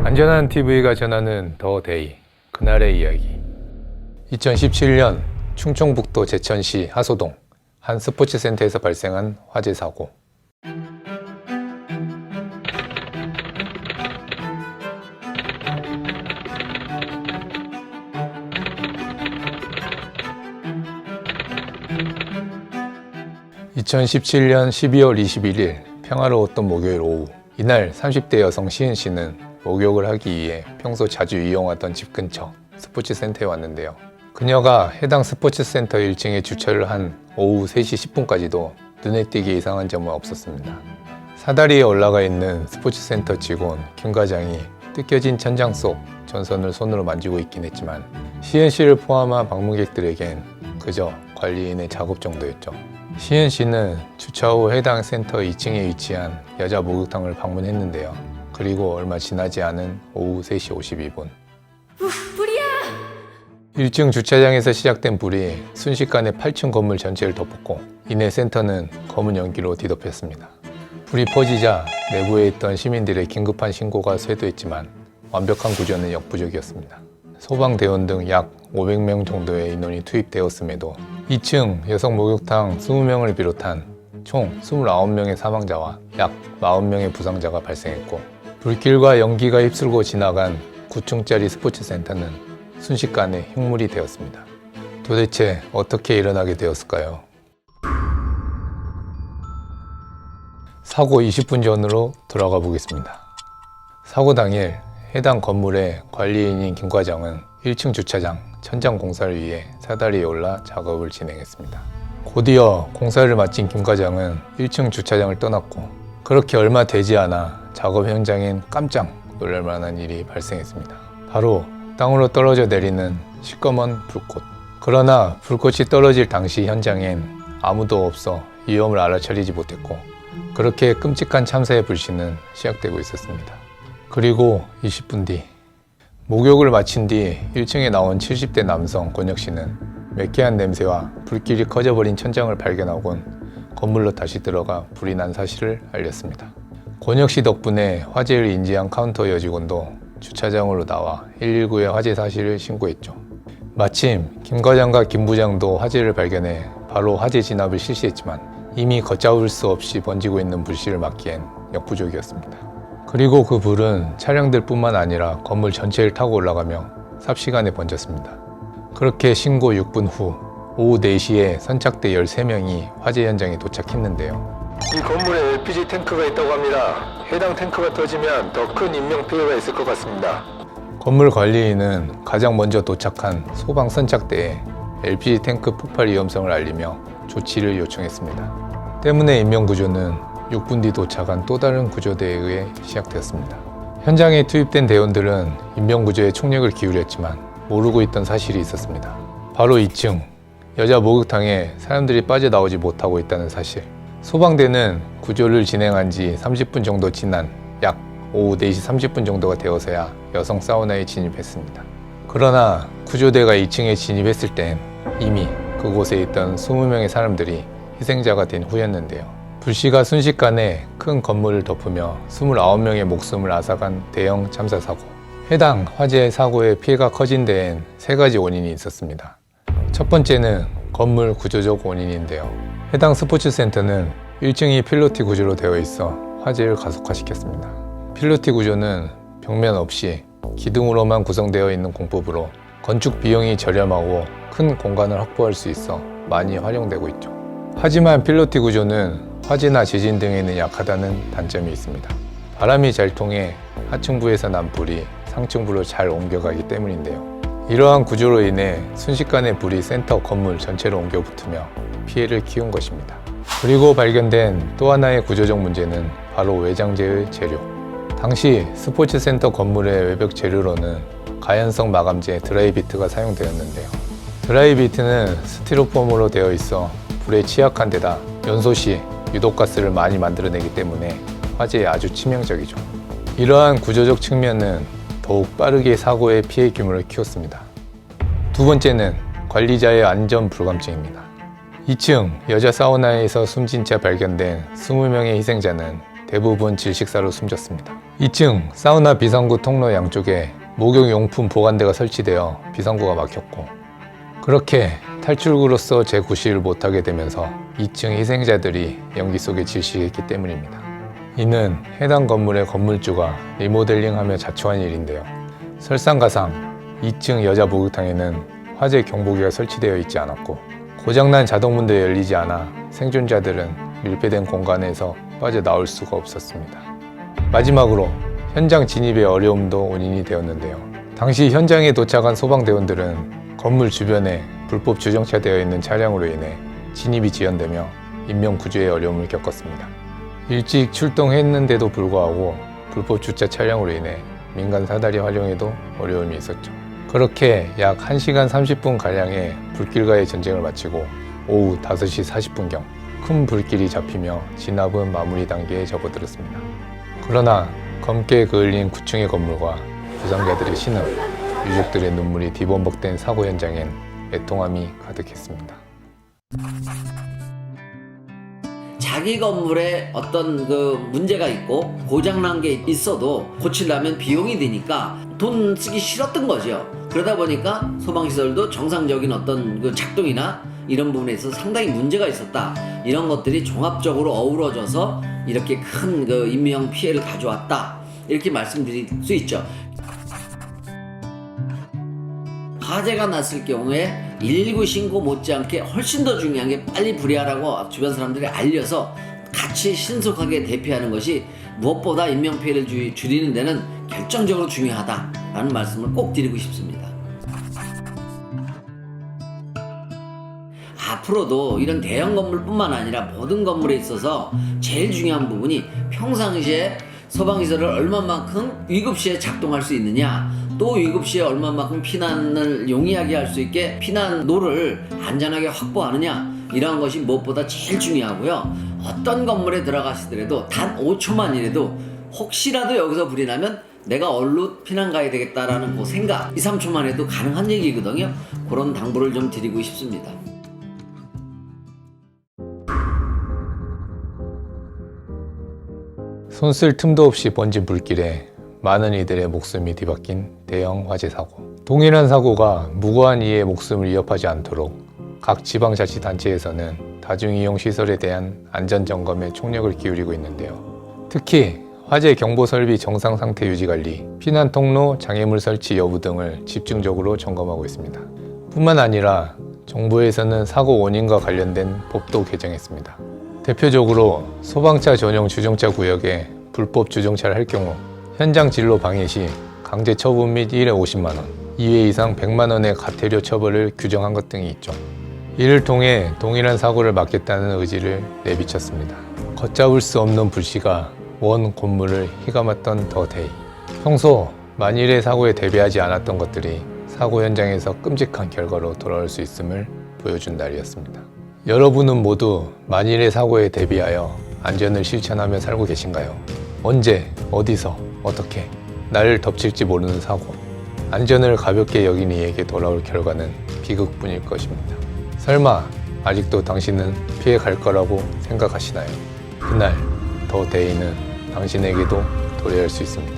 안전한 TV가 전하는 더 데이, 그날의 이야기. 2017년 충청북도 제천시 하소동 한 스포츠센터에서 발생한 화재 사고. (2017년 12월 21일) 평화로웠던 목요일 오후, 이날 30대 여성 시은 씨는 목욕을 하기 위해 평소 자주 이용하던 집 근처 스포츠센터에 왔는데요. 그녀가 해당 스포츠센터 1층에 주차를 한 오후 3시 10분까지도 눈에 띄게 이상한 점은 없었습니다. 사다리에 올라가 있는 스포츠센터 직원 김 과장이 뜯겨진 천장 속 전선을 손으로 만지고 있긴 했지만 시은 씨를 포함한 방문객들에겐 그저 관리인의 작업 정도였죠. 시은 씨는 주차 후 해당 센터 2층에 위치한 여자 목욕탕을 방문했는데요. 그리고 얼마 지나지 않은 오후 3시 52분. 불이야! 1층 주차장에서 시작된 불이 순식간에 8층 건물 전체를 덮었고 이내 센터는 검은 연기로 뒤덮였습니다. 불이 퍼지자 내부에 있던 시민들의 긴급한 신고가 쇄도했지만 완벽한 구조는 역부족이었습니다. 소방대원 등 약 500명 정도의 인원이 투입되었음에도 2층 여성 목욕탕 20명을 비롯한 총 29명의 사망자와 약 40명의 부상자가 발생했고 불길과 연기가 휩쓸고 지나간 9층짜리 스포츠센터는 순식간에 흉물이 되었습니다. 도대체 어떻게 일어나게 되었을까요? 사고 20분 전으로 돌아가 보겠습니다. 사고 당일 해당 건물의 관리인인 김 과장은 1층 주차장 천장 공사를 위해 사다리에 올라 작업을 진행했습니다. 곧이어 공사를 마친 김 과장은 1층 주차장을 떠났고 그렇게 얼마 되지 않아 작업 현장엔 깜짝 놀랄 만한 일이 발생했습니다. 바로 땅으로 떨어져 내리는 시꺼먼 불꽃. 그러나 불꽃이 떨어질 당시 현장엔 아무도 없어 위험을 알아차리지 못했고 그렇게 끔찍한 참사의 불씨는 시작되고 있었습니다. 그리고 20분 뒤 목욕을 마친 뒤 1층에 나온 70대 남성 권혁 씨는 매캐한 냄새와 불길이 커져버린 천장을 발견하곤 건물로 다시 들어가 불이 난 사실을 알렸습니다. 권혁 씨 덕분에 화재를 인지한 카운터 여직원도 주차장으로 나와 119에 화재 사실을 신고했죠. 마침 김 과장과 김 부장도 화재를 발견해 바로 화재 진압을 실시했지만 이미 걷잡을 수 없이 번지고 있는 불씨를 막기엔 역부족이었습니다. 그리고 그 불은 차량들 뿐만 아니라 건물 전체를 타고 올라가며 삽시간에 번졌습니다. 그렇게 신고 6분 후 오후 4시에 선착대 13명이 화재 현장에 도착했는데요. 이 건물에 LPG 탱크가 있다고 합니다. 해당 탱크가 터지면 더 큰 인명피해가 있을 것 같습니다. 건물 관리인은 가장 먼저 도착한 소방 선착대에 LPG 탱크 폭발 위험성을 알리며 조치를 요청했습니다. 때문에 인명구조는 6분 뒤 도착한 또 다른 구조대에 의해 시작되었습니다. 현장에 투입된 대원들은 인명구조에 총력을 기울였지만 모르고 있던 사실이 있었습니다. 바로 2층 여자 목욕탕에 사람들이 빠져나오지 못하고 있다는 사실. 소방대는 구조를 진행한 지 30분 정도 지난 약 오후 4시 30분 정도가 되어서야 여성 사우나에 진입했습니다. 그러나 구조대가 2층에 진입했을 땐 이미 그곳에 있던 20명의 사람들이 희생자가 된 후였는데요. 불씨가 순식간에 큰 건물을 덮으며 29명의 목숨을 앗아간 대형 참사 사고. 해당 화재 사고의 피해가 커진 데엔 3가지 원인이 있었습니다. 첫 번째는 건물 구조적 원인인데요. 해당 스포츠센터는 1층이 필로티 구조로 되어 있어 화재를 가속화시켰습니다. 필로티 구조는 벽면 없이 기둥으로만 구성되어 있는 공법으로 건축 비용이 저렴하고 큰 공간을 확보할 수 있어 많이 활용되고 있죠. 하지만 필로티 구조는 화재나 지진 등에는 약하다는 단점이 있습니다. 바람이 잘 통해 하층부에서 난 불이 상층부로 잘 옮겨가기 때문인데요. 이러한 구조로 인해 순식간에 불이 센터 건물 전체로 옮겨 붙으며 피해를 키운 것입니다. 그리고 발견된 또 하나의 구조적 문제는 바로 외장재의 재료. 당시 스포츠센터 건물의 외벽 재료로는 가연성 마감재 드라이비트가 사용되었는데요. 드라이비트는 스티로폼으로 되어 있어 불에 취약한 데다 연소 시 유독가스를 많이 만들어내기 때문에 화재에 아주 치명적이죠. 이러한 구조적 측면은 더욱 빠르게 사고의 피해 규모를 키웠습니다. 두 번째는 관리자의 안전 불감증입니다. 2층 여자 사우나에서 숨진 채 발견된 20명의 희생자는 대부분 질식사로 숨졌습니다. 2층 사우나 비상구 통로 양쪽에 목욕용품 보관대가 설치되어 비상구가 막혔고, 그렇게 탈출구로서 재구실을 못하게 되면서 2층 희생자들이 연기 속에 질식했기 때문입니다. 이는 해당 건물의 건물주가 리모델링하며 자초한 일인데요. 설상가상 2층 여자 목욕탕에는 화재 경보기가 설치되어 있지 않았고, 고장난 자동문도 열리지 않아 생존자들은 밀폐된 공간에서 빠져나올 수가 없었습니다. 마지막으로 현장 진입의 어려움도 원인이 되었는데요. 당시 현장에 도착한 소방대원들은 건물 주변에 불법 주정차되어 있는 차량으로 인해 진입이 지연되며 인명구조의 어려움을 겪었습니다. 일찍 출동했는데도 불구하고 불법 주차 차량으로 인해 민간 사다리 활용에도 어려움이 있었죠. 그렇게 약 1시간 30분가량의 불길과의 전쟁을 마치고 오후 5시 40분경 큰 불길이 잡히며 진압은 마무리 단계에 접어들었습니다. 그러나 검게 그을린 9층의 건물과 부상자들의 신음, 유족들의 눈물이 뒤범벅된 사고 현장엔 애통함이 가득했습니다. 자기 건물에 어떤 문제가 있고 고장난 게 있어도 고치려면 비용이 드니까 돈 쓰기 싫었던 거죠. 그러다 보니까 소방시설도 정상적인 어떤 작동이나 이런 부분에 있어서 상당히 문제가 있었다. 이런 것들이 종합적으로 어우러져서 이렇게 큰 인명 피해를 가져왔다. 이렇게 말씀드릴 수 있죠. 화재가 났을 경우에 119 신고 못지않게 훨씬 더 중요한 게 빨리 불이하라고 주변 사람들이 알려서 같이 신속하게 대피하는 것이 무엇보다 인명피해를 줄이는 데는 결정적으로 중요하다라는 말씀을 꼭 드리고 싶습니다. 앞으로도 이런 대형 건물뿐만 아니라 모든 건물에 있어서 제일 중요한 부분이 평상시에 소방시설을 얼마만큼 위급시에 작동할 수 있느냐, 또 위급시에 얼마만큼 피난을 용이하게 할 수 있게 피난로를 안전하게 확보하느냐, 이러한 것이 무엇보다 제일 중요하고요. 어떤 건물에 들어가시더라도 단 5초만이라도 혹시라도 여기서 불이 나면 내가 얼른 피난 가야 되겠다라는 그 생각, 2, 3초만 해도 가능한 얘기거든요. 그런 당부를 좀 드리고 싶습니다. 손쓸 틈도 없이 번진 불길에 많은 이들의 목숨이 뒤바뀐 대형 화재 사고. 동일한 사고가 무고한 이의 목숨을 위협하지 않도록 각 지방자치단체에서는 다중이용시설에 대한 안전점검에 총력을 기울이고 있는데요. 특히 화재 경보 설비 정상 상태 유지 관리, 피난 통로, 장애물 설치 여부 등을 집중적으로 점검하고 있습니다. 뿐만 아니라 정부에서는 사고 원인과 관련된 법도 개정했습니다. 대표적으로 소방차 전용 주정차 구역에 불법 주정차를 할 경우 현장 진로 방해 시 강제 처분 및 1회 50만원, 2회 이상 100만원의 과태료 처벌을 규정한 것 등이 있죠. 이를 통해 동일한 사고를 막겠다는 의지를 내비쳤습니다. 걷잡을 수 없는 불씨가 원 건물을 휘감았던 더 데이. 평소 만일의 사고에 대비하지 않았던 것들이 사고 현장에서 끔찍한 결과로 돌아올 수 있음을 보여준 날이었습니다. 여러분은 모두 만일의 사고에 대비하여 안전을 실천하며 살고 계신가요? 언제, 어디서, 어떻게 나를 덮칠지 모르는 사고, 안전을 가볍게 여긴 이에게 돌아올 결과는 비극뿐일 것입니다. 설마 아직도 당신은 피해갈 거라고 생각하시나요? 그날 더 데이는 당신에게도 도래할 수 있습니다.